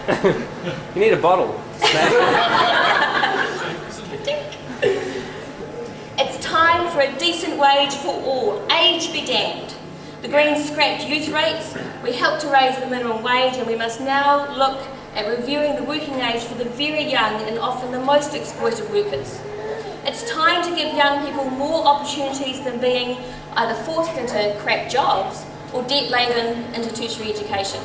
You need a bottle. It's time for a decent wage for all, age be damned. The Greens scrapped youth rates, we helped to raise the minimum wage, and we must now look at reviewing the working age for the very young and often the most exploited workers. It's time to give young people more opportunities than being either forced into crap jobs or debt-laden into tertiary education.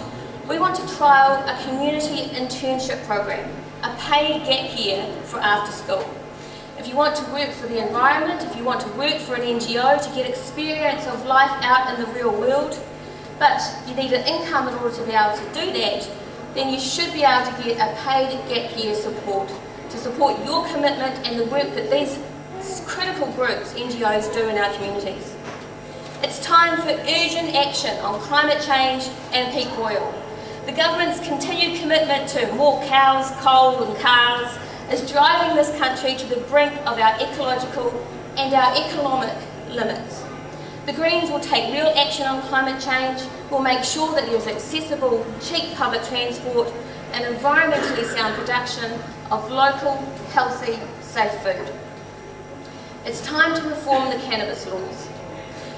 We want to trial a community internship program, a paid gap year for after school. If you want to work for the environment, if you want to work for an NGO to get experience of life out in the real world, but you need an income in order to be able to do that, then you should be able to get a paid gap year support to support your commitment and the work that these critical groups, NGOs, do in our communities. It's time for urgent action on climate change and peak oil. The government's continued commitment to more cows, coal and cars is driving this country to the brink of our ecological and our economic limits. The Greens will take real action on climate change, will make sure that there is accessible, cheap public transport and environmentally sound production of local, healthy, safe food. It's time to reform the cannabis laws.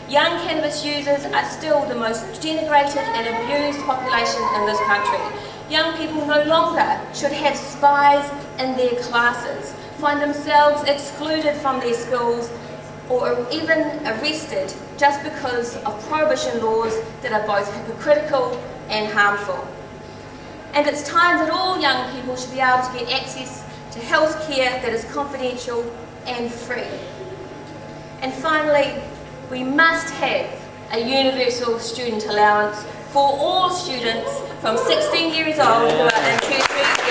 Young cannabis users are still the most denigrated and abused population in this country. Young people no longer should have spies in their classes, find themselves excluded from their schools, or even arrested just because of prohibition laws that are both hypocritical and harmful. And it's time that all young people should be able to get access to health care that is confidential and free. And finally, we must have a universal student allowance for all students from 16 years old who are in tertiary